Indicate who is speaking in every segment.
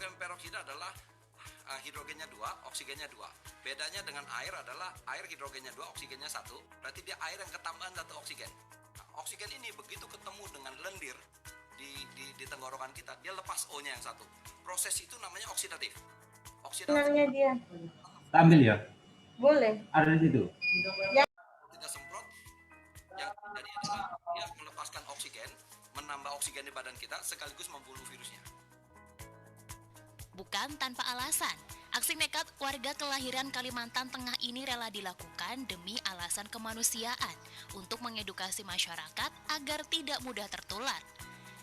Speaker 1: hidrogen peroksida adalah hidrogennya 2, oksigennya 2. Bedanya dengan air adalah air hidrogennya 2, oksigennya 1. Berarti dia air yang ketambahan 1 oksigen. Nah, oksigen ini begitu ketemu dengan lendir di tenggorokan kita, dia lepas O-nya yang 1. Proses itu namanya oksidatif.
Speaker 2: Oksidatif.
Speaker 3: dia.
Speaker 2: Ambil ya?
Speaker 3: Boleh.
Speaker 2: Ada di situ.
Speaker 3: Ya.
Speaker 1: Kita semprot, yang terjadi adalah dia melepaskan oksigen, menambah oksigen di badan kita sekaligus membunuh virusnya.
Speaker 4: Bukan tanpa alasan, aksi nekat warga kelahiran Kalimantan Tengah ini rela dilakukan demi alasan kemanusiaan untuk mengedukasi masyarakat agar tidak mudah tertular.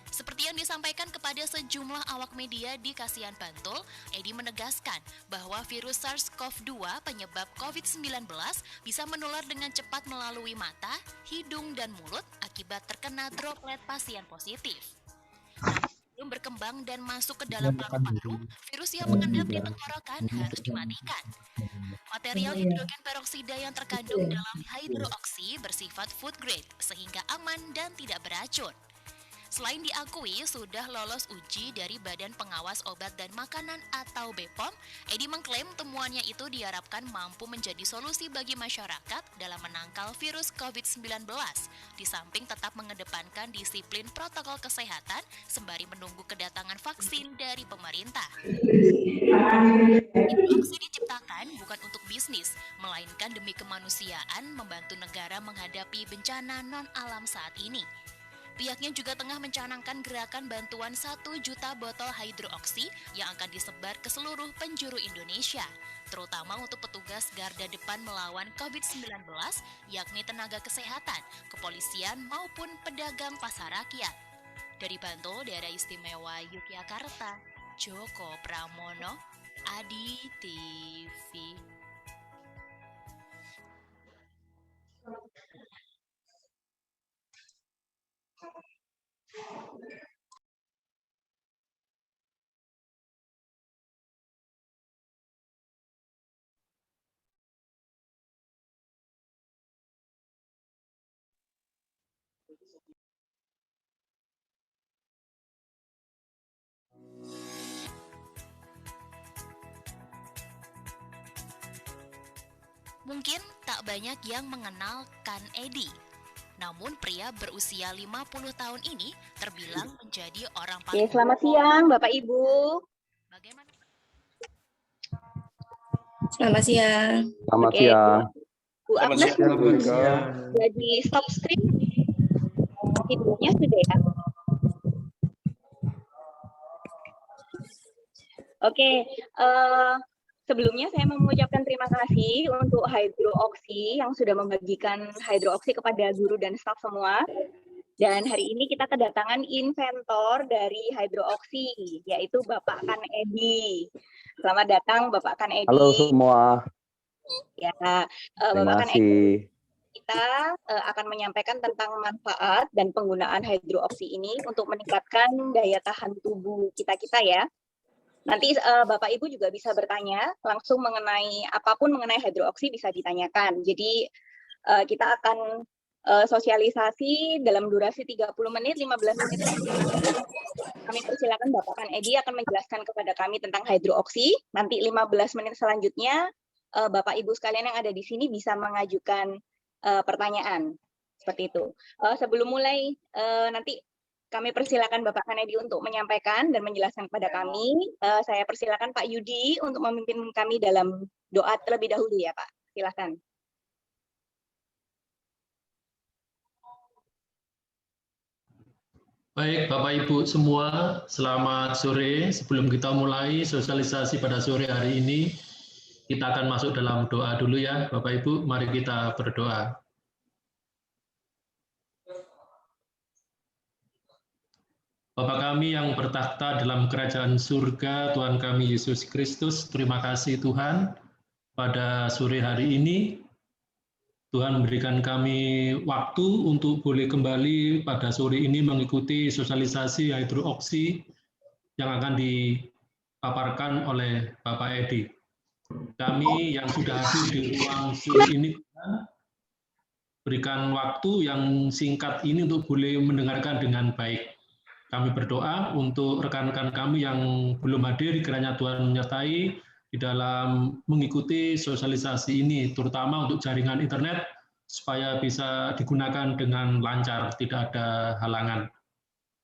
Speaker 4: Seperti yang disampaikan kepada sejumlah awak media di Kasihan Bantul, Edi menegaskan bahwa virus SARS-CoV-2 penyebab COVID-19 bisa menular dengan cepat melalui mata, hidung, dan mulut akibat terkena droplet pasien positif. Sebelum berkembang dan masuk ke dalam paru-paru, virus yang mengendap di tenggorokan harus dimatikan. Material hidrogen peroksida yang terkandung dalam hidroksi bersifat food grade sehingga aman dan tidak beracun. Selain diakui sudah lolos uji dari Badan Pengawas Obat dan Makanan atau BPOM, Edi mengklaim temuannya itu diharapkan mampu menjadi solusi bagi masyarakat dalam menangkal virus COVID-19, di samping tetap mengedepankan disiplin protokol kesehatan sembari menunggu kedatangan vaksin dari pemerintah. Hidroksi diciptakan bukan untuk bisnis, melainkan demi kemanusiaan membantu negara menghadapi bencana non-alam saat ini. Pihaknya juga tengah mencanangkan gerakan bantuan 1 juta botol hidroksi yang akan disebar ke seluruh penjuru Indonesia, terutama untuk petugas garda depan melawan COVID-19, yakni tenaga kesehatan, kepolisian maupun pedagang pasar rakyat. Dari Bantul, Daerah Istimewa Yogyakarta, Joko Pramono, Adi TV. Mungkin tak banyak yang mengenal Kang Edi. Namun pria berusia 50 tahun ini terbilang menjadi orang paling...
Speaker 3: Selamat siang Bapak Ibu.
Speaker 4: Bagaimana?
Speaker 5: Selamat siang.
Speaker 6: Selamat siang.
Speaker 3: Bu Agnes, jadi stop stream. Videonya sudah ya? Oke, sebelumnya saya mengucapkan terima kasih untuk Hydroksi yang sudah membagikan Hydroksi kepada guru dan staf semua. Dan hari ini kita kedatangan inventor dari Hydroksi, yaitu Bapak Kan Edi. Selamat datang Bapak Kan Edi.
Speaker 6: Halo semua.
Speaker 3: Ya,
Speaker 6: Terima
Speaker 3: Bapak Kan
Speaker 6: kasih.
Speaker 3: Edi, kita akan menyampaikan tentang manfaat dan penggunaan Hydroksi ini untuk meningkatkan daya tahan tubuh kita ya. Nanti Bapak Ibu juga bisa bertanya langsung mengenai apapun mengenai Hydroksi bisa ditanyakan. Jadi kita akan sosialisasi dalam durasi 30 menit, 15 menit. Kami persilakan Bapak Kan Edi akan menjelaskan kepada kami tentang Hydroksi. Nanti 15 menit selanjutnya Bapak Ibu sekalian yang ada di sini bisa mengajukan pertanyaan. Seperti itu. Sebelum mulai nanti kami persilakan Bapak Kan Edi untuk menyampaikan dan menjelaskan kepada kami. Saya persilakan Pak Yudi untuk memimpin kami dalam doa terlebih dahulu ya Pak. Silakan.
Speaker 7: Baik Bapak Ibu semua, selamat sore. Sebelum kita mulai sosialisasi pada sore hari ini, kita akan masuk dalam doa dulu ya Bapak Ibu. Mari kita berdoa. Bapa kami yang bertakhta dalam kerajaan surga, Tuhan kami Yesus Kristus, terima kasih Tuhan, pada sore hari ini, Tuhan memberikan kami waktu untuk boleh kembali pada sore ini mengikuti sosialisasi Hydroksi yang akan dipaparkan oleh Bapak Edi. Kami yang sudah hadir di ruang Zoom ini, Tuhan, berikan waktu yang singkat ini untuk boleh mendengarkan dengan baik. kami berdoa untuk rekan-rekan kami yang belum hadir, kiranya Tuhan menyertai di dalam mengikuti sosialisasi ini, terutama untuk jaringan internet, supaya bisa digunakan dengan lancar, tidak ada halangan.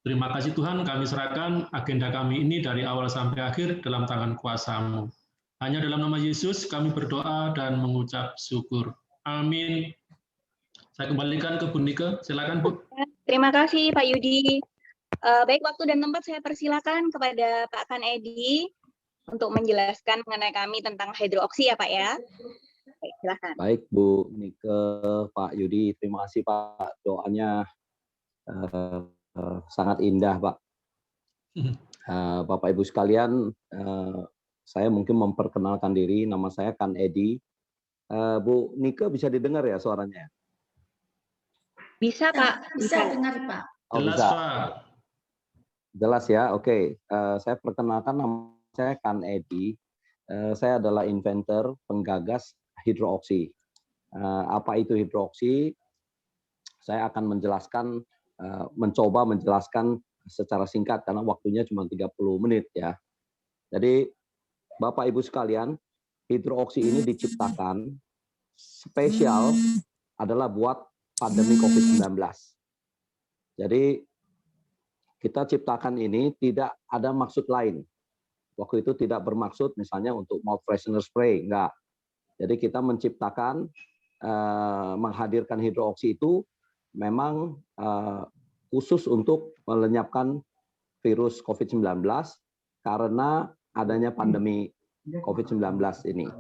Speaker 7: Terima kasih Tuhan, kami serahkan agenda kami ini dari awal sampai akhir dalam tangan kuasa-Mu. Hanya dalam nama Yesus kami berdoa dan mengucap syukur. Amin. Saya kembalikan ke Bu Nike, silakan Bu.
Speaker 3: Terima kasih Pak Yudi. Baik, waktu dan tempat saya persilakan kepada Pak Kan Edi untuk menjelaskan mengenai kami tentang hidroksi ya Pak ya. Baik, silakan.
Speaker 6: Baik Bu Nike, Pak Yudi, terima kasih Pak, doanya sangat indah Pak. Bapak Ibu sekalian, saya mungkin memperkenalkan diri, nama saya Kan Edi. Bu Nike bisa didengar ya suaranya?
Speaker 3: Bisa Pak,
Speaker 5: Bisa dengar Pak.
Speaker 6: Oh,
Speaker 7: Jelas
Speaker 6: bisa.
Speaker 7: Pak.
Speaker 6: Jelas ya, oke. Saya perkenalkan, nama saya Kan Edi. Saya adalah inventor, penggagas hidroksi. Apa itu hidroksi? Saya akan menjelaskan, mencoba menjelaskan secara singkat karena waktunya cuma 30 menit ya. Jadi Bapak Ibu sekalian, hidroksi ini diciptakan spesial adalah buat pandemi COVID-19. Jadi kita ciptakan ini tidak ada maksud lain. Waktu itu tidak bermaksud misalnya untuk mouth freshener spray, enggak. Jadi kita menciptakan, menghadirkan hidroksi itu memang khusus untuk melenyapkan virus COVID-19 karena adanya pandemi COVID-19 ini.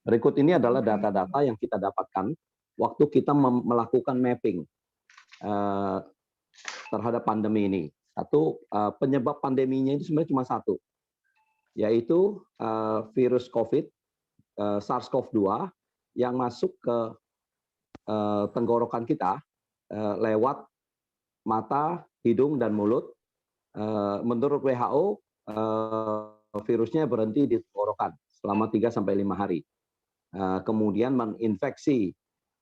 Speaker 6: Berikut ini adalah data-data yang kita dapatkan waktu kita melakukan mapping terhadap pandemi ini. Satu, penyebab pandeminya itu sebenarnya cuma satu, yaitu virus COVID, SARS-CoV-2 yang masuk ke tenggorokan kita lewat mata, hidung, dan mulut. Menurut WHO, virusnya berhenti di tenggorokan selama 3-5 hari. Kemudian menginfeksi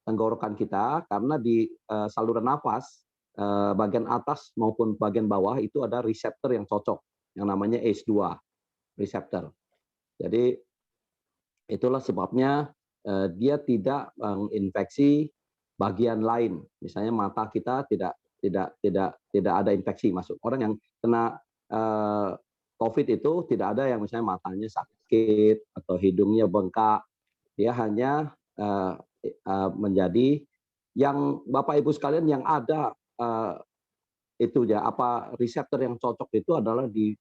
Speaker 6: tenggorokan kita karena di saluran nafas, bagian atas maupun bagian bawah itu ada reseptor yang cocok, yang namanya ACE2 reseptor. Jadi itulah sebabnya dia tidak menginfeksi bagian lain. Misalnya mata kita tidak ada infeksi masuk. Orang yang kena COVID itu tidak ada yang misalnya matanya sakit atau hidungnya bengkak. Dia hanya menjadi yang Bapak Ibu sekalian yang ada itu ya, apa reseptor yang cocok itu adalah di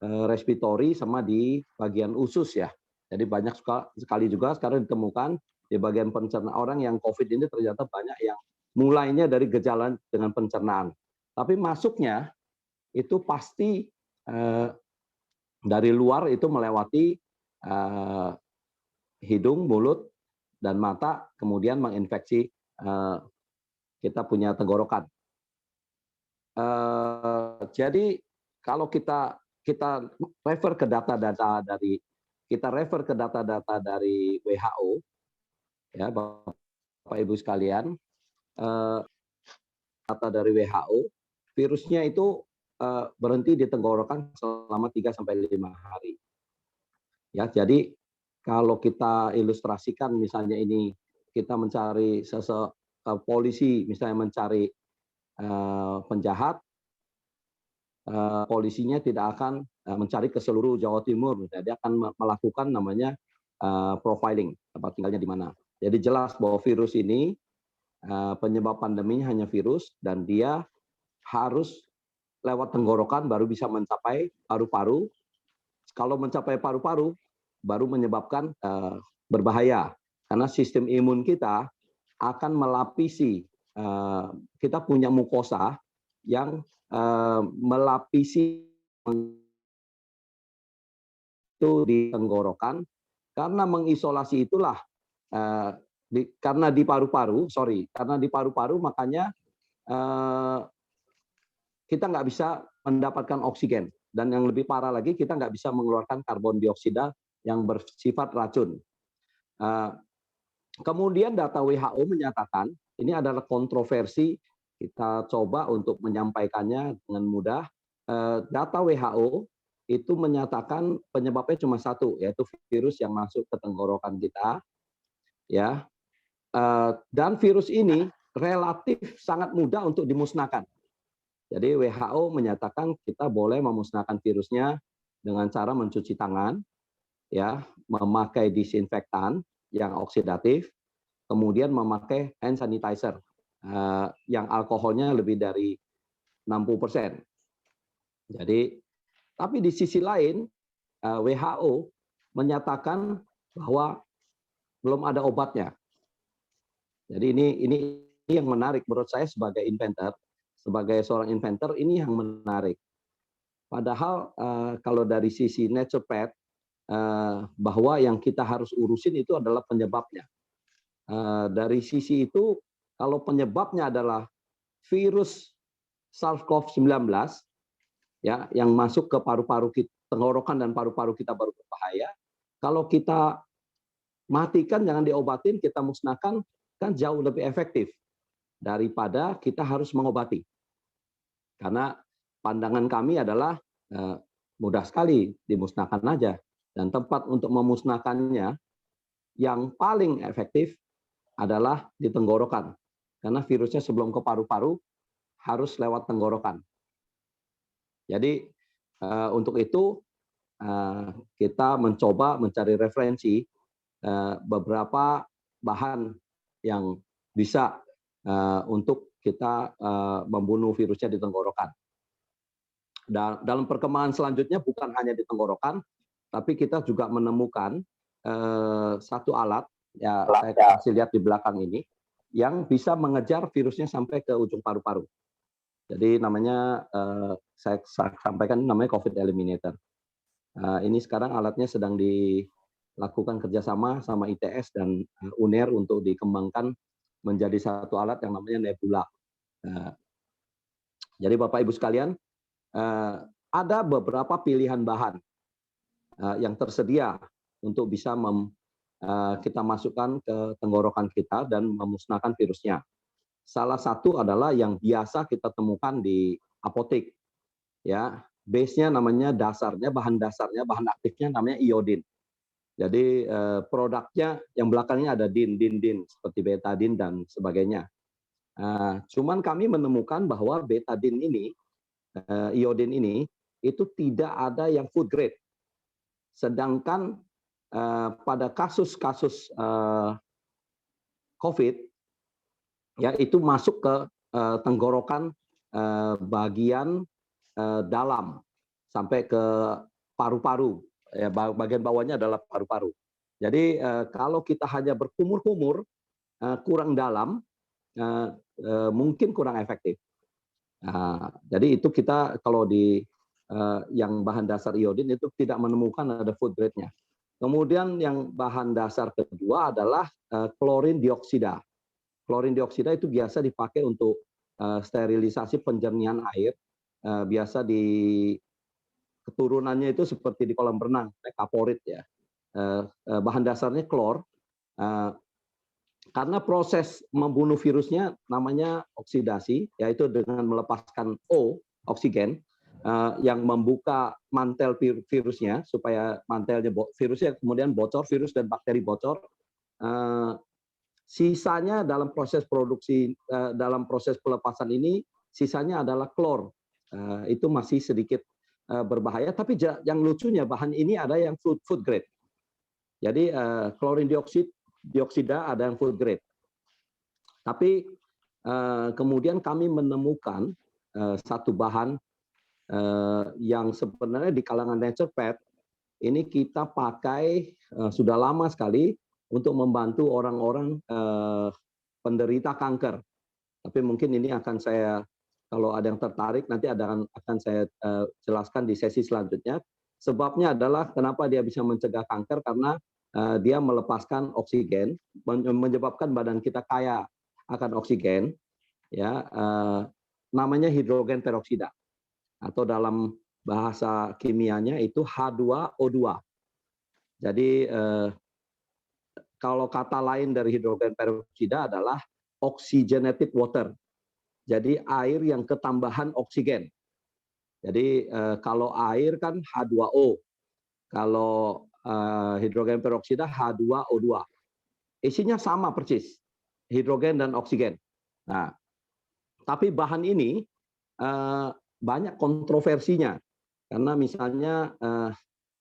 Speaker 6: respiratory sama di bagian usus ya. Jadi banyak sekali juga sekarang ditemukan di bagian pencernaan. Orang yang COVID ini ternyata banyak yang mulainya dari gejala dengan pencernaan. Tapi masuknya itu pasti dari luar itu melewati hidung, mulut, dan mata, kemudian menginfeksi kita punya tenggorokan. Jadi kalau kita refer ke data-data dari WHO, ya Bapak Ibu sekalian, data dari WHO, virusnya itu berhenti di tenggorokan selama 3-5 hari. Ya, jadi kalau kita ilustrasikan misalnya ini kita mencari polisi misalnya mencari penjahat, polisinya tidak akan mencari ke seluruh Jawa Timur, dia akan melakukan namanya profiling, tempat tinggalnya di mana. Jadi jelas bahwa virus ini penyebab pandeminya hanya virus dan dia harus lewat tenggorokan baru bisa mencapai paru-paru. Kalau mencapai paru-paru baru menyebabkan berbahaya karena sistem imun kita akan melapisi, kita punya mukosa yang melapisi itu di tenggorokan, karena mengisolasi itulah karena di paru-paru makanya kita nggak bisa mendapatkan oksigen, dan yang lebih parah lagi kita nggak bisa mengeluarkan karbon dioksida yang bersifat racun. Kemudian data WHO menyatakan, ini adalah kontroversi, kita coba untuk menyampaikannya dengan mudah. data WHO itu menyatakan penyebabnya cuma satu, yaitu virus yang masuk ke tenggorokan kita, ya. Dan virus ini relatif sangat mudah untuk dimusnahkan. Jadi WHO menyatakan kita boleh memusnahkan virusnya dengan cara mencuci tangan, ya, memakai disinfektan yang oksidatif, kemudian memakai hand sanitizer yang alkoholnya lebih dari 60%. Jadi, tapi di sisi lain WHO menyatakan bahwa belum ada obatnya. Jadi ini yang menarik menurut saya sebagai inventor, sebagai seorang inventor ini yang menarik. Padahal kalau dari sisi naturopath bahwa yang kita harus urusin itu adalah penyebabnya. Dari sisi itu kalau penyebabnya adalah virus SARS-CoV-19 ya yang masuk ke paru-paru kita, tenggorokan dan paru-paru kita baru berbahaya. Kalau kita matikan, jangan diobatin, kita musnahkan, kan jauh lebih efektif daripada kita harus mengobati. Karena pandangan kami adalah mudah sekali dimusnahkan aja, dan tempat untuk memusnahkannya yang paling efektif adalah di tenggorokan, karena virusnya sebelum ke paru-paru harus lewat tenggorokan. Jadi untuk itu kita mencoba mencari referensi beberapa bahan yang bisa untuk kita membunuh virusnya di tenggorokan. Dalam perkembangan selanjutnya bukan hanya di tenggorokan, tapi kita juga menemukan satu alat, ya saya kasih lihat di belakang ini, yang bisa mengejar virusnya sampai ke ujung paru-paru. Jadi namanya, saya sampaikan namanya COVID Eliminator. Ini sekarang alatnya sedang dilakukan kerjasama sama ITS dan UNER untuk dikembangkan menjadi satu alat yang namanya Nebula. Jadi Bapak Ibu sekalian, ada beberapa pilihan bahan yang tersedia untuk bisa kita masukkan ke tenggorokan kita dan memusnahkan virusnya. Salah satu adalah yang biasa kita temukan di apotek, ya. Base-nya namanya bahan dasarnya, bahan aktifnya namanya iodin. Jadi produknya yang belakangnya ada din seperti betadin dan sebagainya. Cuman kami menemukan bahwa betadin ini, iodin ini, itu tidak ada yang food grade. Sedangkan pada kasus-kasus COVID, ya itu masuk ke tenggorokan bagian dalam sampai ke paru-paru. Ya, bagian bawahnya adalah paru-paru. Jadi kalau kita hanya berkumur-kumur, kurang dalam, mungkin kurang efektif. Jadi itu kita kalau di yang bahan dasar iodin itu tidak menemukan ada food grade-nya. Kemudian yang bahan dasar kedua adalah klorin dioksida. Klorin dioksida itu biasa dipakai untuk sterilisasi penjernihan air. Biasa di keturunannya itu seperti di kolam renang, kaporit ya. Bahan dasarnya klor. Karena proses membunuh virusnya namanya oksidasi, yaitu dengan melepaskan O, oksigen, yang membuka mantel virusnya supaya mantelnya virusnya kemudian bocor, virus dan bakteri bocor. Sisanya dalam proses produksi, dalam proses pelepasan ini, sisanya adalah klor. Itu masih sedikit berbahaya, tapi yang lucunya bahan ini ada yang food grade. Jadi klorin dioksida ada yang food grade. Tapi kemudian kami menemukan satu bahan yang sebenarnya di kalangan naturopath ini kita pakai sudah lama sekali untuk membantu orang-orang penderita kanker. Tapi mungkin ini akan saya, kalau ada yang tertarik nanti akan saya jelaskan di sesi selanjutnya. Sebabnya adalah kenapa dia bisa mencegah kanker, karena dia melepaskan oksigen, menyebabkan badan kita kaya akan oksigen, ya, namanya hidrogen peroksida, atau dalam bahasa kimianya itu H2O2. Jadi kalau kata lain dari hidrogen peroksida adalah oxygenated water. Jadi air yang ketambahan oksigen. Jadi kalau air kan H2O, kalau hidrogen peroksida H2O2. Isinya sama persis, hidrogen dan oksigen. Nah, tapi bahan ini banyak kontroversinya, karena misalnya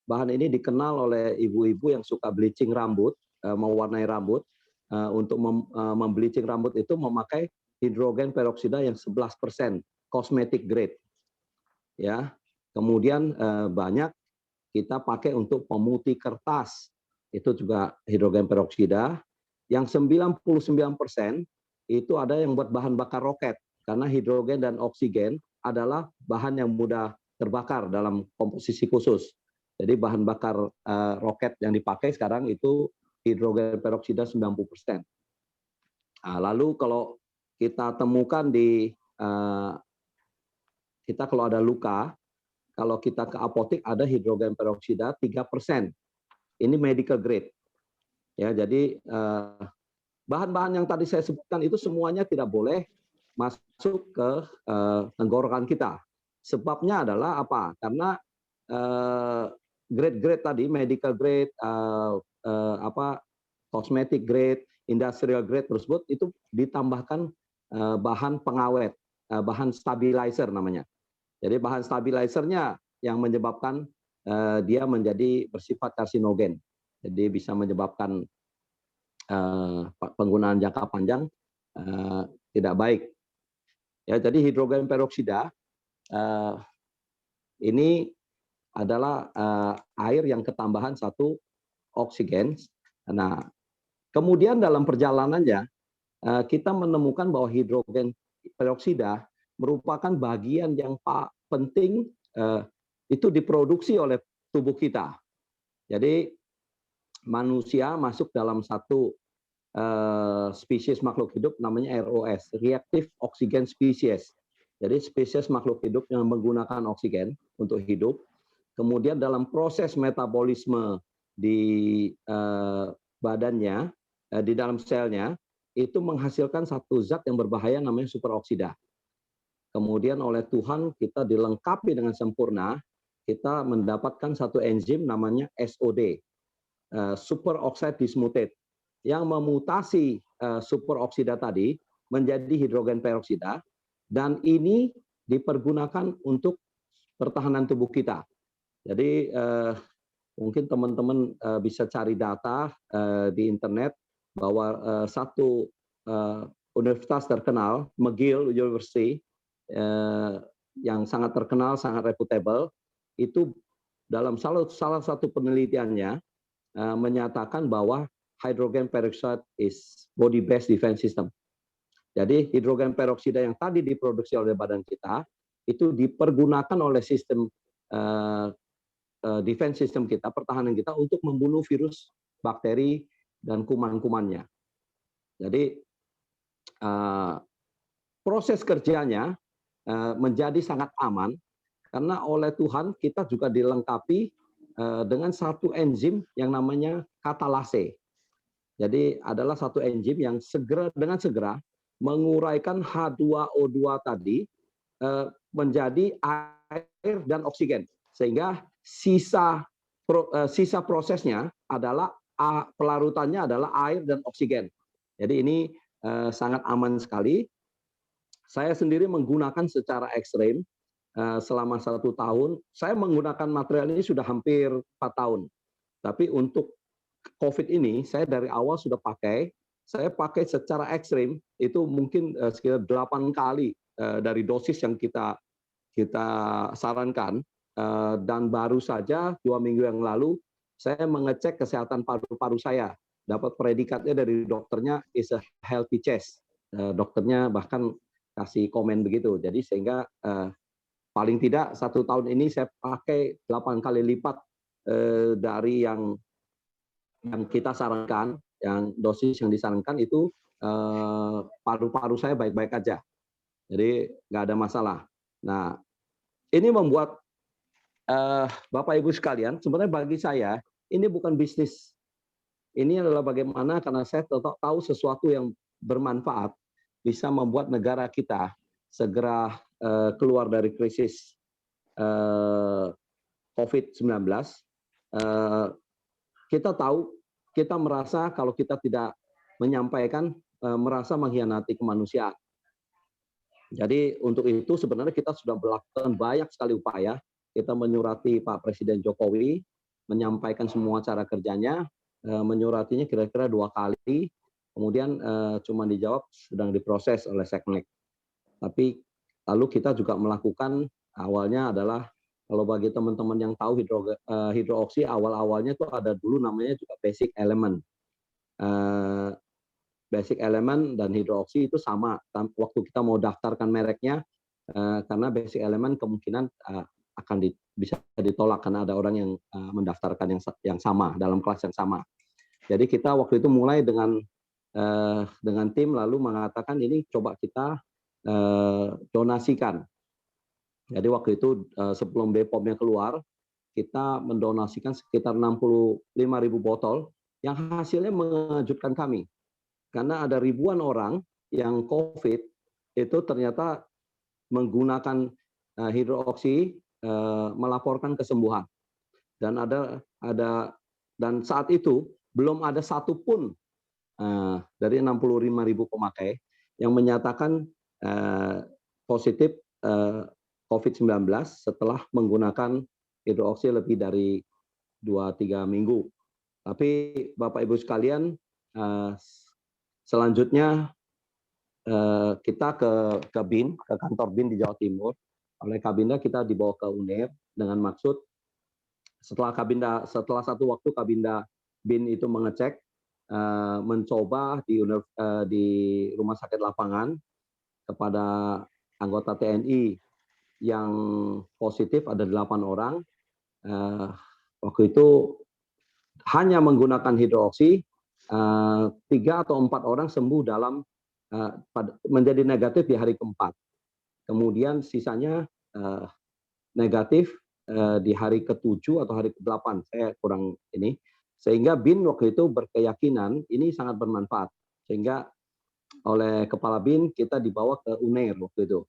Speaker 6: bahan ini dikenal oleh ibu-ibu yang suka bleaching rambut, mewarnai rambut. Untuk membleaching rambut itu memakai hidrogen peroksida yang 11%, cosmetic grade. Ya, kemudian banyak kita pakai untuk pemutih kertas, itu juga hidrogen peroksida. Yang 99% itu ada yang buat bahan bakar roket, karena hidrogen dan oksigen adalah bahan yang mudah terbakar dalam komposisi khusus. Jadi bahan bakar roket yang dipakai sekarang itu hidrogen peroksida 90%. Nah, lalu kalau kita temukan di kita kalau ada luka, kalau kita ke apotek ada hidrogen peroksida 3%. Ini medical grade. Ya, jadi bahan-bahan yang tadi saya sebutkan itu semuanya tidak boleh masuk ke tenggorokan kita. Sebabnya adalah apa? Karena grade-grade tadi, medical grade, cosmetic grade, industrial grade tersebut itu ditambahkan bahan pengawet, bahan stabilizer namanya. Jadi bahan stabilizernya yang menyebabkan dia menjadi bersifat karsinogen. Jadi bisa menyebabkan penggunaan jangka panjang tidak baik. Ya, jadi hidrogen peroksida ini adalah air yang ketambahan satu oksigen. Nah, kemudian dalam perjalanannya kita menemukan bahwa hidrogen peroksida merupakan bagian yang penting itu diproduksi oleh tubuh kita. Jadi manusia masuk dalam satu spesies makhluk hidup namanya ROS, Reactive Oxygen Species. Jadi spesies makhluk hidup yang menggunakan oksigen untuk hidup. Kemudian dalam proses metabolisme di badannya, di dalam selnya, itu menghasilkan satu zat yang berbahaya namanya superoksida. Kemudian oleh Tuhan kita dilengkapi dengan sempurna, kita mendapatkan satu enzim namanya SOD, superoxide dismutase, yang memutasi superoksida tadi menjadi hidrogen peroksida, dan ini dipergunakan untuk pertahanan tubuh kita. Jadi mungkin teman-teman bisa cari data di internet bahwa satu universitas terkenal, McGill University, yang sangat terkenal, sangat reputable, itu dalam salah satu penelitiannya menyatakan bahwa hydrogen peroxide is body based defense system. Jadi hidrogen peroksida yang tadi diproduksi oleh badan kita itu dipergunakan oleh sistem defense system kita, pertahanan kita untuk membunuh virus, bakteri dan kuman-kumannya. Jadi proses kerjanya menjadi sangat aman karena oleh Tuhan kita juga dilengkapi dengan satu enzim yang namanya katalase. Jadi adalah satu enzim yang dengan segera menguraikan H2O2 tadi menjadi air dan oksigen, sehingga sisa prosesnya adalah pelarutannya adalah air dan oksigen. Jadi ini sangat aman sekali. Saya sendiri menggunakan secara ekstrem selama 1 tahun. Saya menggunakan material ini sudah hampir 4 tahun. Tapi untuk COVID ini, saya dari awal sudah pakai. Saya pakai secara ekstrem, itu mungkin sekitar 8 kali dari dosis yang kita sarankan. Dan baru saja 2 minggu yang lalu, saya mengecek kesehatan paru-paru saya. Dapat predikatnya dari dokternya, is a healthy chest. Dokternya bahkan kasih komen begitu. Jadi sehingga paling tidak 1 tahun ini saya pakai 8 kali lipat dari yang kita sarankan, yang dosis yang disarankan itu paru-paru saya baik-baik aja. Jadi nggak ada masalah. Nah, ini membuat Bapak Ibu sekalian, sebenarnya bagi saya ini bukan bisnis. Ini adalah bagaimana karena saya tahu sesuatu yang bermanfaat bisa membuat negara kita segera keluar dari krisis COVID-19, kita tahu, kita merasa kalau kita tidak menyampaikan, merasa mengkhianati kemanusiaan. Jadi untuk itu sebenarnya kita sudah melakukan banyak sekali upaya. Kita menyurati Pak Presiden Jokowi, menyampaikan semua cara kerjanya, menyuratinya kira-kira 2 kali, kemudian cuma dijawab sedang diproses oleh Seknek. Tapi lalu kita juga melakukan, awalnya adalah, kalau bagi teman-teman yang tahu hidroksi, awal-awalnya itu ada dulu namanya juga basic element. Basic element dan hidroksi itu sama. Waktu kita mau daftarkan mereknya, karena basic element kemungkinan akan bisa ditolak karena ada orang yang mendaftarkan yang sama, dalam kelas yang sama. Jadi kita waktu itu mulai dengan tim lalu mengatakan ini coba kita donasikan. Jadi waktu itu sebelum BPOM-nya keluar, kita mendonasikan sekitar 65.000 botol yang hasilnya mengejutkan kami. Karena ada ribuan orang yang COVID itu ternyata menggunakan hidroksi melaporkan kesembuhan. Dan dan saat itu belum ada satupun dari 65.000 pemakai yang menyatakan positif COVID-19 setelah menggunakan hidroksi lebih dari 2-3 minggu. Tapi Bapak Ibu sekalian, selanjutnya kita ke BIN, ke kantor BIN di Jawa Timur. Oleh Kabinda kita dibawa ke UNER dengan maksud setelah satu waktu Kabinda BIN itu mengecek, mencoba di rumah sakit lapangan kepada anggota TNI yang positif ada 8 orang. Waktu itu hanya menggunakan hidroksi, 3 atau 4 orang sembuh menjadi negatif di hari keempat. Kemudian sisanya negatif di hari ke-7 atau hari ke-8. Saya kurang ini. Sehingga BIN waktu itu berkeyakinan ini sangat bermanfaat. Sehingga oleh Kepala BIN kita dibawa ke UNER waktu itu.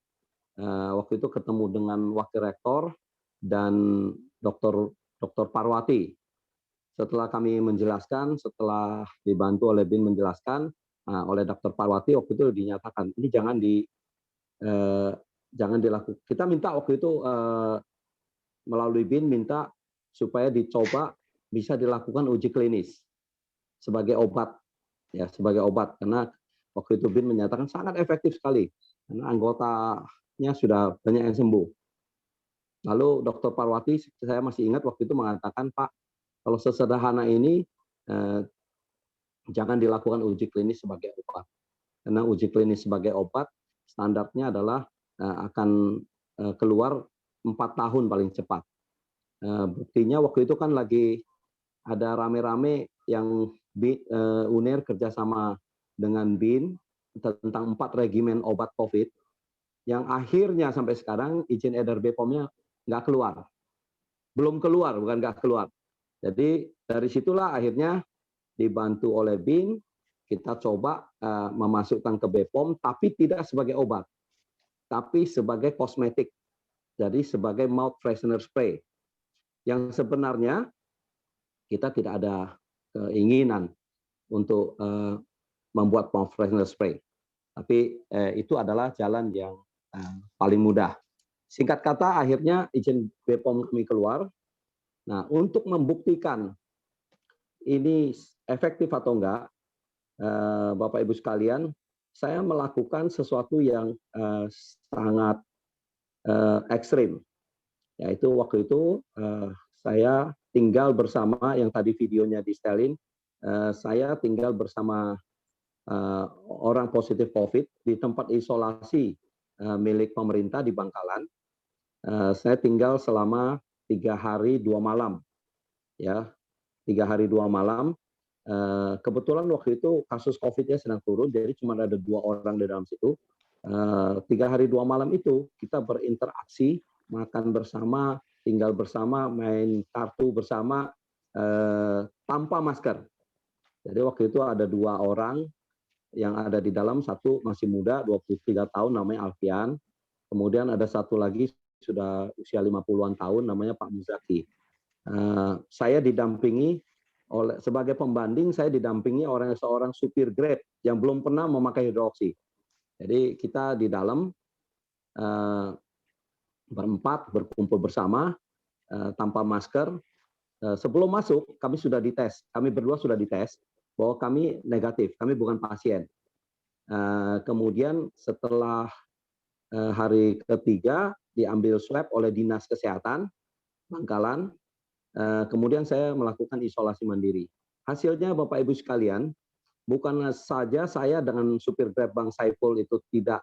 Speaker 6: Waktu itu ketemu dengan Wakil Rektor dan Dr. Parwati. Setelah kami menjelaskan, setelah dibantu oleh BIN menjelaskan, oleh Dr. Parwati waktu itu dinyatakan ini jangan dilakukan. Kita minta waktu itu melalui BIN minta supaya dicoba bisa dilakukan uji klinis sebagai obat, ya sebagai obat karena waktu itu BIN menyatakan sangat efektif sekali karena anggotanya sudah banyak yang sembuh. Lalu Dr. Parwati, saya masih ingat waktu itu mengatakan, Pak, kalau sesederhana ini jangan dilakukan uji klinis sebagai obat. Karena uji klinis sebagai obat standarnya adalah akan keluar 4 tahun paling cepat. Buktinya waktu itu kan lagi ada rame-rame yang UNER kerjasama dengan BIN tentang 4 regimen obat COVID yang akhirnya sampai sekarang izin edar BPOM-nya nggak keluar. Belum keluar, bukan nggak keluar. Jadi dari situlah akhirnya dibantu oleh BIN, kita coba memasukkan ke BPOM, tapi tidak sebagai obat, tapi sebagai kosmetik. Jadi sebagai mouth freshener spray. Yang sebenarnya kita tidak ada keinginan untuk membuat mouth freshener spray. Tapi itu adalah jalan yang paling mudah. Singkat kata, akhirnya izin BPOM kami keluar. Nah, untuk membuktikan ini efektif atau enggak, Bapak Ibu sekalian, saya melakukan sesuatu yang sangat ekstrim. Yaitu waktu itu saya tinggal bersama, yang tadi videonya di-setelin, saya tinggal bersama orang positif COVID di tempat isolasi milik pemerintah di Bangkalan. Saya tinggal selama 3 hari 2 malam, ya 3 hari 2 malam. Kebetulan waktu itu kasus COVID-nya sedang turun, jadi cuma ada 2 orang di dalam situ. 3 hari 2 malam itu kita berinteraksi, makan bersama, tinggal bersama, main kartu bersama, tanpa masker. Jadi waktu itu ada 2 orang yang ada di dalam, satu masih muda 23 tahun namanya Alfian, kemudian ada satu lagi sudah usia 50-an tahun, namanya Pak Muzaki. Saya didampingi sebagai pembanding, saya didampingi seorang supir Grab yang belum pernah memakai hidroksi. Jadi kita di dalam berempat berkumpul bersama tanpa masker. Sebelum masuk kami sudah dites, kami berdua sudah dites bahwa kami negatif, kami bukan pasien. Kemudian setelah hari ketiga diambil swab oleh Dinas Kesehatan Bangkalan. Kemudian saya melakukan isolasi mandiri. Hasilnya Bapak Ibu sekalian, bukan saja saya dengan supir Grab Bang Saiful itu tidak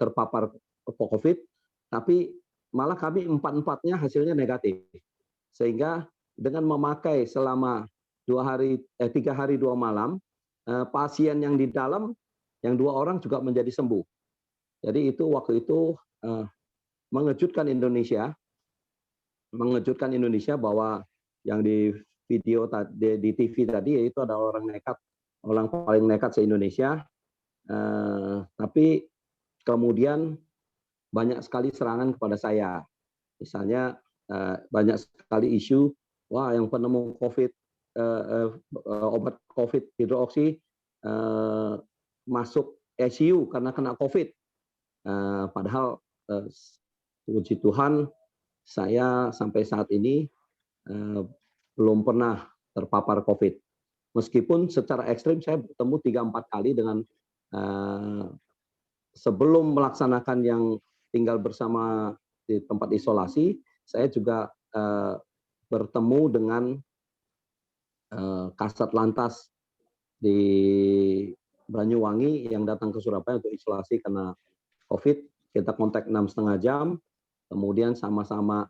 Speaker 6: terpapar COVID, tapi malah kami empat-empatnya hasilnya negatif. Sehingga dengan memakai selama 3 hari 2 malam, pasien yang di dalam, yang 2 orang juga menjadi sembuh. Jadi itu waktu itu mengejutkan bahwa yang di video di TV tadi yaitu ada orang paling nekat se-Indonesia. Tapi kemudian banyak sekali serangan kepada saya. Misalnya banyak sekali isu, wah yang penemu COVID, obat COVID hidroksi masuk ICU karena kena COVID. Padahal puji Tuhan, saya sampai saat ini belum pernah terpapar COVID. Meskipun secara ekstrim saya bertemu 3-4 kali dengan sebelum melaksanakan yang tinggal bersama di tempat isolasi, saya juga bertemu dengan Kasat Lantas di Banyuwangi yang datang ke Surabaya untuk isolasi karena COVID. Kita kontak 6,5 jam, kemudian sama-sama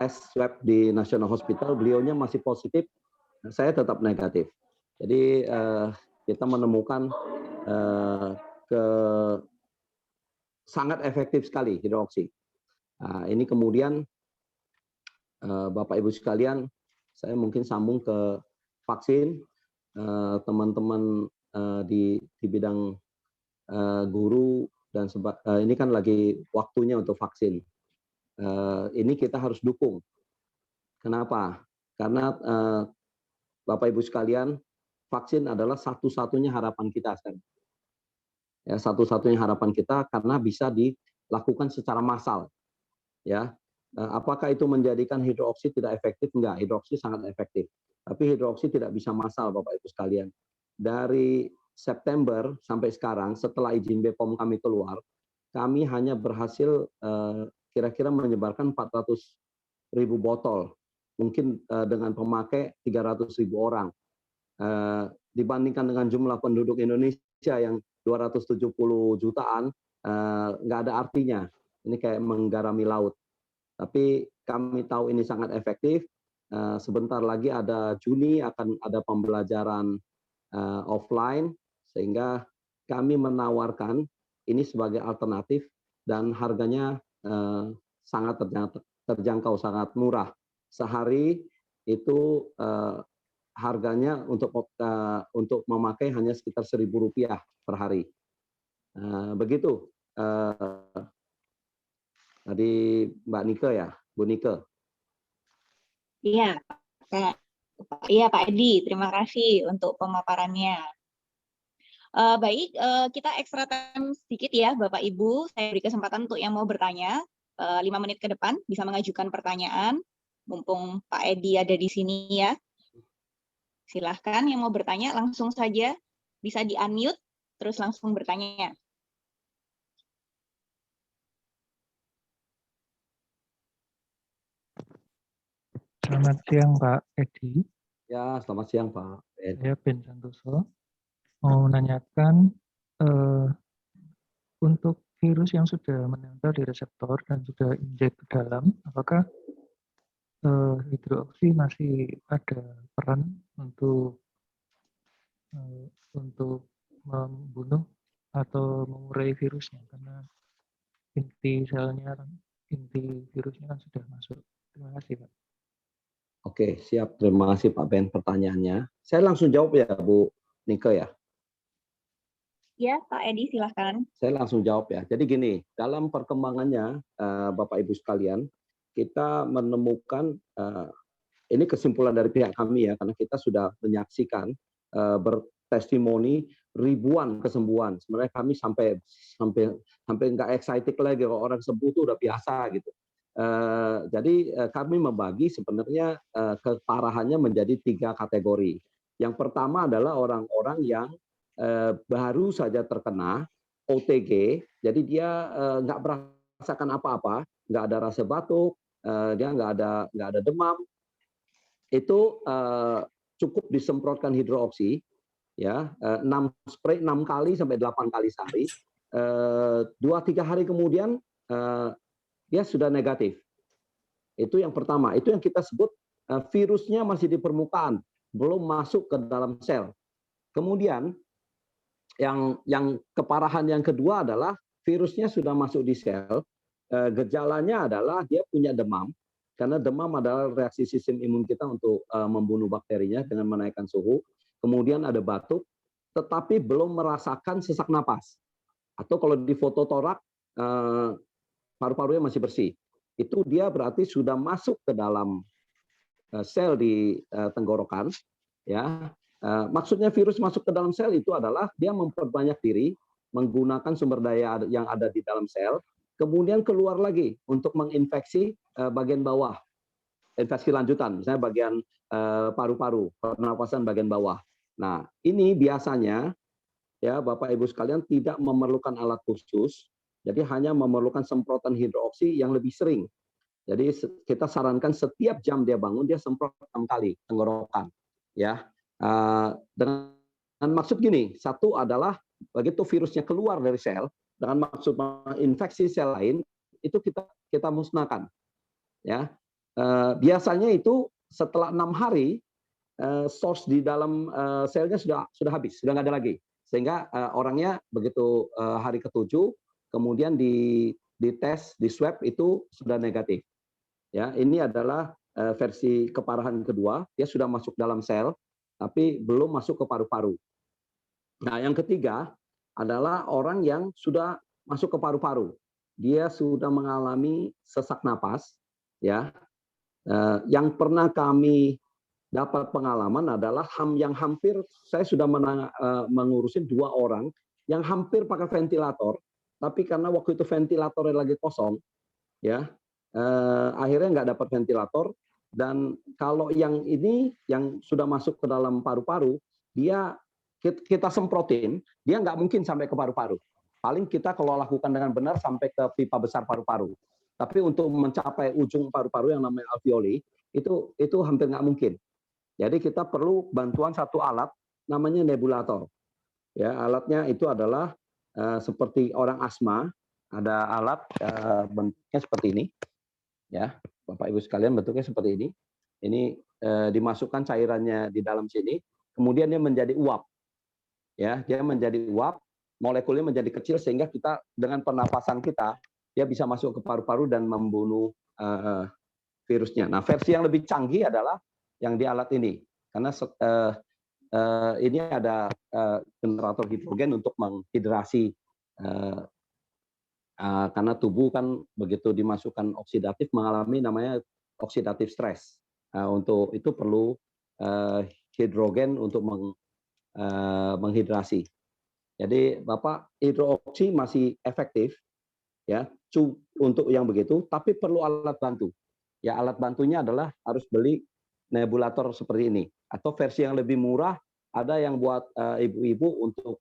Speaker 6: tes swab di National Hospital, beliaunya masih positif, saya tetap negatif. Jadi kita menemukan sangat efektif sekali hidroksi. Ini kemudian Bapak Ibu sekalian, saya mungkin sambung ke vaksin. Teman-teman di bidang guru dan ini kan lagi waktunya untuk vaksin. Ini kita harus dukung. Kenapa? Karena Bapak Ibu sekalian, vaksin adalah satu-satunya harapan kita sekarang. Ya, satu-satunya harapan kita karena bisa dilakukan secara massal. Ya, apakah itu menjadikan hidroksi tidak efektif? Enggak, hidroksi sangat efektif. Tapi hidroksi tidak bisa massal, Bapak Ibu sekalian. Dari September sampai sekarang, setelah izin BPOM kami keluar, kami hanya berhasil kira-kira menyebarkan 400.000 botol. Mungkin dengan pemakai 300.000 orang. Dibandingkan dengan jumlah penduduk Indonesia yang 270 jutaan, nggak ada artinya. Ini kayak menggarami laut. Tapi kami tahu ini sangat efektif. Sebentar lagi ada Juni akan ada pembelajaran offline, sehingga kami menawarkan ini sebagai alternatif dan harganya sangat terjangkau, sangat murah. Sehari itu harganya untuk memakai hanya sekitar Rp1.000 per hari. Begitu. Tadi Mbak Nike ya, Bu Nike.
Speaker 3: Iya, Pak Edi, terima kasih untuk pemaparannya. Baik, kita extra time sedikit ya, Bapak Ibu. Saya beri kesempatan untuk yang mau bertanya, 5 menit ke depan bisa mengajukan pertanyaan. Mumpung Pak Edi ada di sini ya. Silahkan yang mau bertanya langsung saja, bisa di-unmute, terus langsung bertanya.
Speaker 8: Selamat siang Pak Edi.
Speaker 6: Ya, selamat siang Pak Edi.
Speaker 8: Saya Ben Santoso. Mau menanyakan untuk virus yang sudah menempel di reseptor dan sudah injek ke dalam, apakah hidroksi masih ada peran untuk membunuh atau mengurai virusnya, karena inti virusnya kan sudah masuk. Terima kasih Pak.
Speaker 6: Oke, siap. Terima kasih Pak Ben pertanyaannya. Saya langsung jawab ya Bu Nike ya.
Speaker 3: Ya, Pak Edi, silahkan.
Speaker 6: Saya langsung jawab ya. Jadi gini, dalam perkembangannya Bapak Ibu sekalian, kita menemukan ini kesimpulan dari pihak kami ya, karena kita sudah menyaksikan bertestimoni ribuan kesembuhan. Sebenarnya kami sampai nggak excited lagi, kalau orang sembuh itu udah biasa gitu. Jadi kami membagi sebenarnya keparahannya menjadi 3 kategori. Yang pertama adalah orang-orang yang baru saja terkena OTG, jadi dia nggak merasakan apa-apa, nggak ada rasa batuk, dia nggak ada demam, itu cukup disemprotkan hidroksi, ya 6 spray 6 kali sampai 8 kali sehari, 2-3 hari kemudian dia sudah negatif. Itu yang pertama, itu yang kita sebut virusnya masih di permukaan, belum masuk ke dalam sel. Kemudian yang keparahan yang kedua adalah virusnya sudah masuk di sel, gejalanya adalah dia punya demam, karena demam adalah reaksi sistem imun kita untuk membunuh bakterinya dengan menaikkan suhu. Kemudian ada batuk, tetapi belum merasakan sesak napas. Atau kalau di foto torak, paru-parunya masih bersih. Itu dia berarti sudah masuk ke dalam sel di tenggorokan, ya. Maksudnya virus masuk ke dalam sel itu adalah dia memperbanyak diri, menggunakan sumber daya yang ada di dalam sel, kemudian keluar lagi untuk menginfeksi bagian bawah, infeksi lanjutan, misalnya bagian paru-paru, pernapasan bagian bawah. Nah, ini biasanya ya Bapak Ibu sekalian tidak memerlukan alat khusus, jadi hanya memerlukan semprotan hidroksi yang lebih sering. Jadi kita sarankan setiap jam dia bangun dia semprot 6 kali tenggorokan, ya. Dengan maksud gini, satu adalah begitu virusnya keluar dari sel, dengan maksud menginfeksi sel lain, itu kita musnahkan. Ya, biasanya itu setelah 6 hari, source di dalam selnya sudah habis, sudah nggak ada lagi, sehingga orangnya begitu hari ke-7, kemudian di tes, di swab itu sudah negatif. Ya, ini adalah versi keparahan kedua, dia sudah masuk dalam sel, tapi belum masuk ke paru-paru. Nah, yang ketiga adalah orang yang sudah masuk ke paru-paru. Dia sudah mengalami sesak napas, ya. Yang pernah kami dapat pengalaman adalah yang hampir saya sudah mengurusin 2 orang yang hampir pakai ventilator, tapi karena waktu itu ventilatornya lagi kosong, ya, akhirnya nggak dapat ventilator. Dan kalau yang ini yang sudah masuk ke dalam paru-paru, dia kita semprotin, dia nggak mungkin sampai ke paru-paru. Paling kita kalau lakukan dengan benar sampai ke pipa besar paru-paru. Tapi untuk mencapai ujung paru-paru yang namanya alveoli, itu hampir nggak mungkin. Jadi kita perlu bantuan satu alat namanya nebulator. Ya, alatnya itu adalah seperti orang asma, ada alat bentuknya seperti ini. Ya, Bapak Ibu sekalian, bentuknya seperti ini. Ini dimasukkan cairannya di dalam sini, kemudian dia menjadi uap. Ya, dia menjadi uap, molekulnya menjadi kecil sehingga kita dengan pernapasan kita dia bisa masuk ke paru-paru dan membunuh virusnya. Nah, versi yang lebih canggih adalah yang di alat ini, karena ini ada generator hidrogen untuk menghidrasi. Karena tubuh kan begitu dimasukkan oksidatif mengalami namanya oksidatif stres. Untuk itu perlu hidrogen untuk menghidrasi. Jadi Bapak, hidroksi masih efektif ya untuk yang begitu, tapi perlu alat bantu. Ya, alat bantunya adalah harus beli nebulator seperti ini, atau versi yang lebih murah ada yang buat ibu-ibu untuk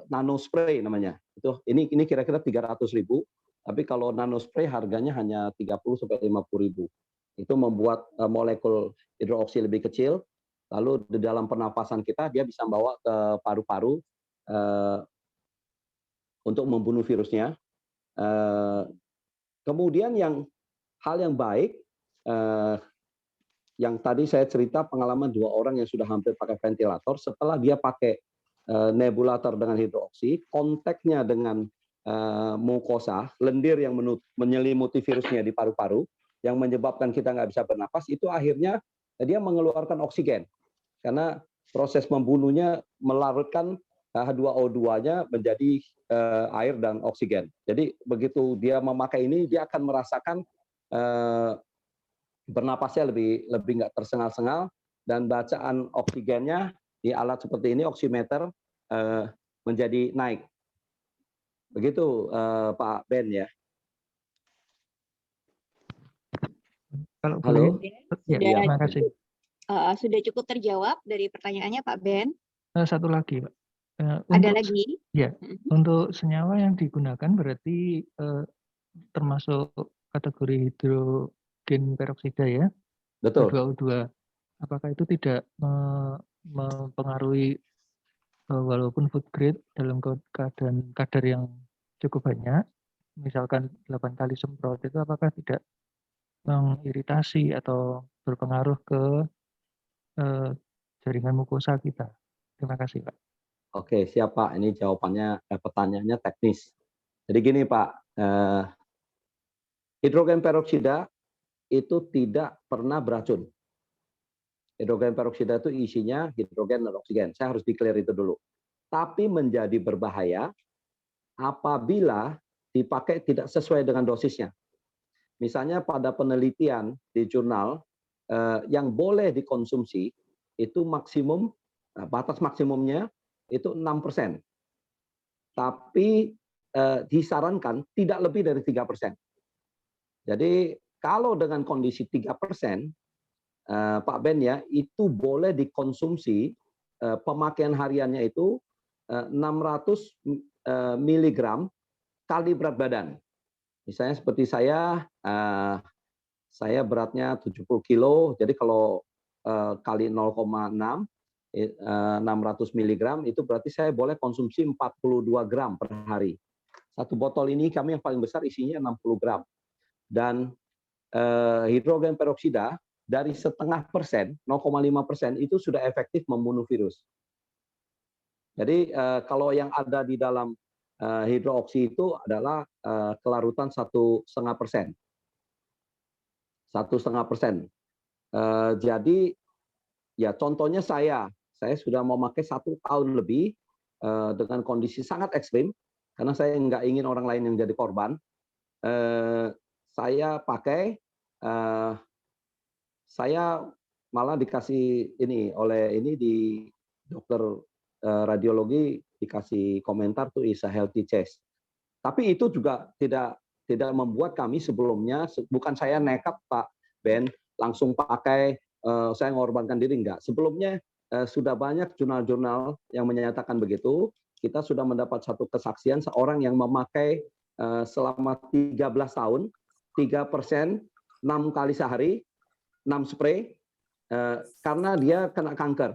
Speaker 6: nanospray namanya. Ini kira-kira 300.000, tapi kalau nanospray harganya hanya 30 sampai 50.000. Itu membuat molekul hidroksi lebih kecil, lalu di dalam pernapasan kita dia bisa bawa ke paru-paru untuk membunuh virusnya. Kemudian hal yang baik, yang tadi saya cerita pengalaman 2 orang yang sudah hampir pakai ventilator, setelah dia pakai nebulator dengan hidroksi, kontaknya dengan mukosa, lendir yang menyelimuti virusnya di paru-paru, yang menyebabkan kita nggak bisa bernapas, itu akhirnya dia mengeluarkan oksigen. Karena proses membunuhnya melarutkan H2O2-nya menjadi air dan oksigen. Jadi begitu dia memakai ini, dia akan merasakan bernapasnya lebih nggak tersengal-sengal, dan bacaan oksigennya di alat seperti ini, oximeter, menjadi naik. Begitu Pak Ben ya.
Speaker 8: Kalau
Speaker 6: Halo?
Speaker 8: boleh,
Speaker 3: Sudah
Speaker 8: ya, terima kasih.
Speaker 3: sudah cukup terjawab dari pertanyaannya Pak Ben.
Speaker 8: Satu lagi, Pak.
Speaker 3: Ada
Speaker 8: Untuk
Speaker 3: lagi?
Speaker 8: ya,
Speaker 3: Mhm.
Speaker 8: untuk senyawa yang digunakan berarti termasuk kategori hidrogen peroksida ya,
Speaker 6: Betul.
Speaker 8: H2O2. Apakah itu tidak mempengaruhi walaupun food grade dalam keadaan kadar yang cukup banyak, misalkan 8 kali semprot, itu apakah tidak mengiritasi atau berpengaruh ke jaringan mukosa kita? Terima kasih, Pak.
Speaker 6: Oke, siap Pak. Ini jawabannya, pertanyaannya teknis. Jadi gini Pak, hidrogen peroksida itu tidak pernah beracun. Hidrogen peroksida itu isinya hidrogen dan oksigen. Saya harus declare itu dulu. Tapi menjadi berbahaya apabila dipakai tidak sesuai dengan dosisnya. Misalnya pada penelitian di jurnal, yang boleh dikonsumsi itu maksimum, batas maksimumnya itu 6%. Tapi disarankan tidak lebih dari 3%. Jadi kalau dengan kondisi 3%, Pak Ben ya, itu boleh dikonsumsi, pemakaian hariannya itu 600 miligram kali berat badan. Misalnya seperti saya beratnya 70 kilo, jadi kalau kali 0,6, 600 miligram, itu berarti saya boleh konsumsi 42 gram per hari. Satu botol ini kami yang paling besar isinya 60 gram. Dan hidrogen peroksida dari 0,5%, 0,5% itu sudah efektif membunuh virus. Jadi kalau yang ada di dalam hidroksi itu adalah kelarutan 1,5%. 1,5%. Jadi ya contohnya saya sudah memakai 1 tahun lebih dengan kondisi sangat ekstrim, karena saya nggak ingin orang lain yang jadi korban. Saya pakai, saya malah dikasih ini oleh ini di dokter radiologi, dikasih komentar tuh is a healthy chest. Tapi itu juga tidak membuat kami sebelumnya, bukan saya nekat Pak Ben langsung pakai, saya mengorbankan diri, enggak. Sebelumnya sudah banyak jurnal-jurnal yang menyatakan begitu. Kita sudah mendapat satu kesaksian seorang yang memakai selama 13 tahun 3%, 6 kali sehari, 6 spray, karena dia kena kanker.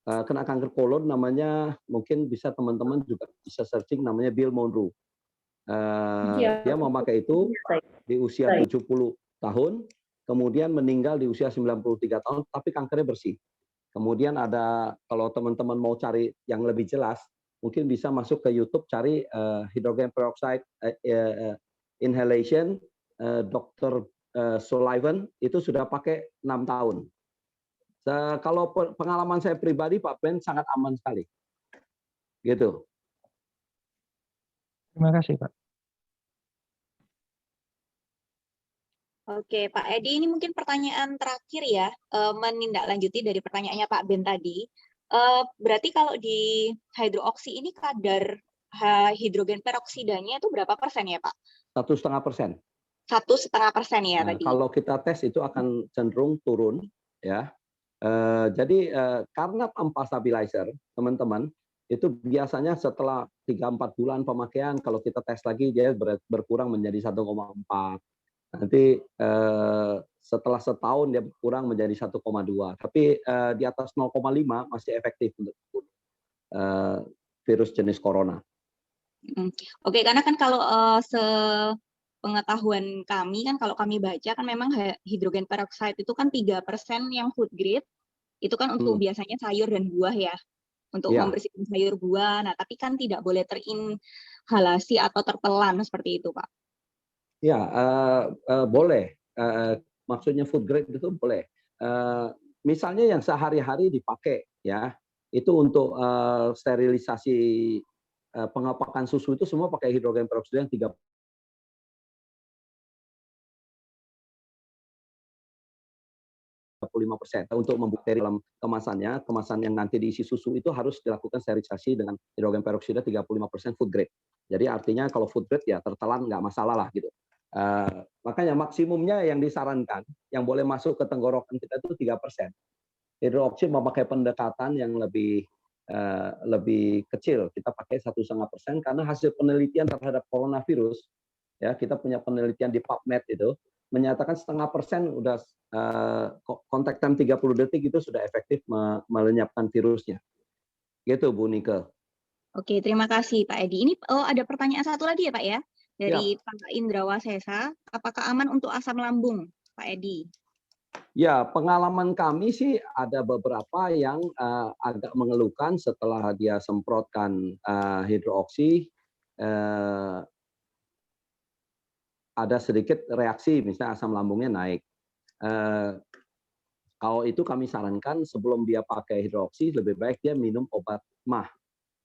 Speaker 6: Kena kanker kolon, namanya, mungkin bisa teman-teman juga bisa searching, namanya Bill Monroe. Dia memakai itu di usia 70 tahun, kemudian meninggal di usia 93 tahun, tapi kankernya bersih. Kemudian ada, kalau teman-teman mau cari yang lebih jelas, mungkin bisa masuk ke YouTube, cari hydrogen peroxide inhalation, Dr. Sullivan, itu sudah pakai 6 tahun. Kalau pengalaman saya pribadi, Pak Ben, sangat aman sekali. Gitu.
Speaker 8: Terima kasih, Pak.
Speaker 3: Oke, Pak Edi, ini mungkin pertanyaan terakhir ya, menindaklanjuti dari pertanyaannya Pak Ben tadi. Berarti kalau di hidroksi ini kadar hidrogen peroksidanya itu berapa persen ya, Pak?
Speaker 6: 1,5%.
Speaker 3: 1,5% ya tadi.
Speaker 6: Kalau kita tes itu akan cenderung turun, ya. Jadi karena tanpa stabilizer, teman-teman, itu biasanya setelah 3-4 bulan pemakaian, kalau kita tes lagi dia berkurang menjadi 1,4. Nanti setelah setahun dia berkurang menjadi 1,2. Tapi di atas 0,5 masih efektif untuk virus jenis corona.
Speaker 3: Oke, karena kan kalau sepengetahuan kami kan, kalau kami baca kan memang hidrogen peroxide itu kan 3% yang food grade, itu kan untuk biasanya sayur dan buah ya, untuk membersihkan sayur buah. Nah, tapi kan tidak boleh terinhalasi atau tertelan seperti itu, Pak.
Speaker 6: Ya, boleh. Maksudnya food grade itu boleh. Misalnya yang sehari-hari dipakai, ya, Itu untuk sterilisasi pengepakan susu itu semua pakai hidrogen peroksida yang 35%. Untuk membakteri dalam kemasannya, kemasan yang nanti diisi susu itu harus dilakukan sterilisasi dengan hidrogen peroksida 35% food grade. Jadi artinya kalau food grade ya tertelan nggak masalah lah gitu. Makanya maksimumnya yang disarankan yang boleh masuk ke tenggorokan kita itu 3%. Hidroksi memakai pendekatan yang lebih kecil. Kita pakai 1,5% karena hasil penelitian terhadap coronavirus, ya kita punya penelitian di PubMed itu menyatakan 0,5% udah contact time 30 detik itu sudah efektif melenyapkan virusnya. Gitu Bu Nike.
Speaker 3: Oke, terima kasih Pak Edi. Ini ada pertanyaan satu lagi ya Pak ya, dari Pak Indrawasesa. Apakah aman untuk asam lambung, Pak Edi?
Speaker 6: Ya, pengalaman kami sih ada beberapa yang agak mengeluhkan setelah dia semprotkan hidroksi, ada sedikit reaksi, misalnya asam lambungnya naik. Kalau itu kami sarankan sebelum dia pakai hidroksi, lebih baik dia minum obat MAH.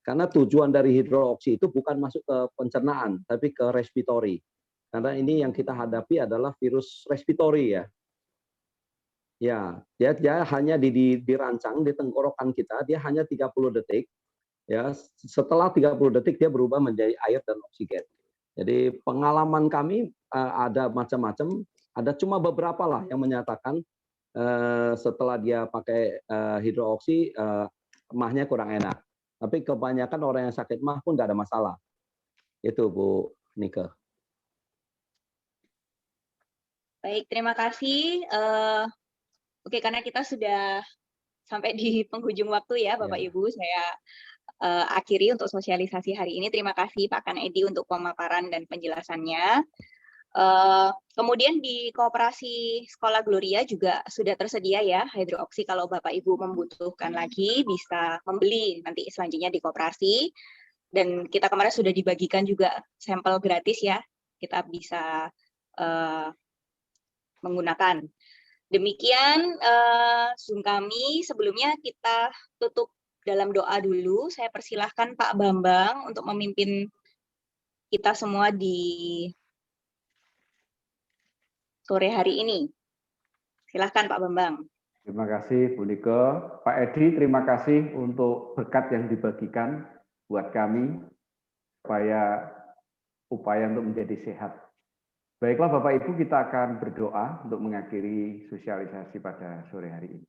Speaker 6: Karena tujuan dari hidroksi itu bukan masuk ke pencernaan, tapi ke respiratory. Karena ini yang kita hadapi adalah virus respiratory ya. Ya, dia hanya dirancang di tenggorokan kita, dia hanya 30 detik. Ya, setelah 30 detik dia berubah menjadi air dan oksigen. Jadi pengalaman kami ada macam-macam, ada cuma beberapa lah yang menyatakan setelah dia pakai hidroksi MAH-nya kurang enak. Tapi kebanyakan orang yang sakit MAH pun nggak ada masalah. Itu Bu Nike.
Speaker 3: Baik, terima kasih. Oke, karena kita sudah sampai di penghujung waktu ya, Bapak Ibu, saya akhiri untuk sosialisasi hari ini. Terima kasih Pak Kan Edi untuk pemaparan dan penjelasannya. Kemudian di Koperasi Sekolah Gloria juga sudah tersedia ya hidroksi. Kalau Bapak Ibu membutuhkan lagi bisa membeli nanti selanjutnya di koperasi. Dan kita kemarin sudah dibagikan juga sampel gratis ya. Kita bisa menggunakan. Demikian Zoom kami. Sebelumnya kita tutup dalam doa dulu. Saya persilahkan Pak Bambang untuk memimpin kita semua di sore hari ini. Silahkan Pak Bambang.
Speaker 9: Terima kasih Bu Nike. Pak Edi, terima kasih untuk berkat yang dibagikan buat kami supaya upaya untuk menjadi sehat. Baiklah Bapak Ibu, kita akan berdoa untuk mengakhiri sosialisasi pada sore hari ini.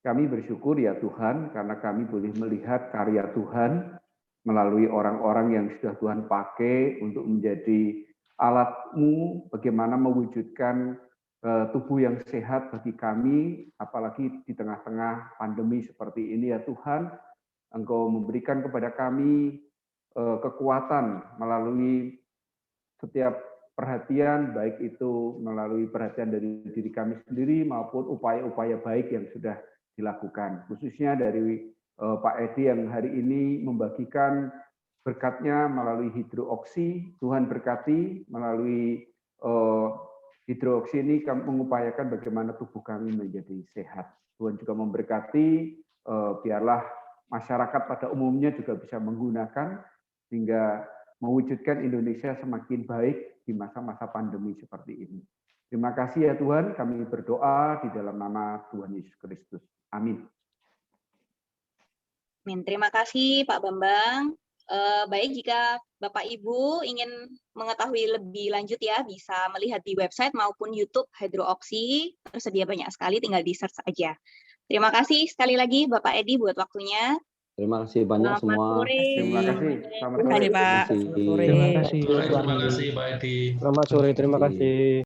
Speaker 9: Kami bersyukur ya Tuhan karena kami boleh melihat karya Tuhan melalui orang-orang yang sudah Tuhan pakai untuk menjadi alat-Mu bagaimana mewujudkan tubuh yang sehat bagi kami, apalagi di tengah-tengah pandemi seperti ini ya Tuhan. Engkau memberikan kepada kami kekuatan melalui setiap perhatian, baik itu melalui perhatian dari diri kami sendiri maupun upaya-upaya baik yang sudah dilakukan. Khususnya dari Pak Edi yang hari ini membagikan berkatnya melalui hidroksi. Tuhan berkati melalui hidroksi ini kami mengupayakan bagaimana tubuh kami menjadi sehat. Tuhan juga memberkati biarlah masyarakat pada umumnya juga bisa menggunakan sehingga mewujudkan Indonesia semakin baik di masa-masa pandemi seperti ini. Terima kasih ya Tuhan, kami berdoa di dalam nama Tuhan Yesus Kristus. Amin.
Speaker 3: Amin. Terima kasih Pak Bambang. Baik, jika Bapak Ibu ingin mengetahui lebih lanjut ya, bisa melihat di website maupun YouTube Hidroksi. Tersedia banyak sekali, tinggal di search aja. Terima kasih sekali lagi Bapak Edi buat waktunya.
Speaker 6: Terima kasih banyak semua.
Speaker 9: Terima kasih. Selamat
Speaker 5: Terima kasih Pak.
Speaker 8: Terima kasih.
Speaker 7: Terima kasih Pak Edi.
Speaker 2: Selamat sore, terima kasih.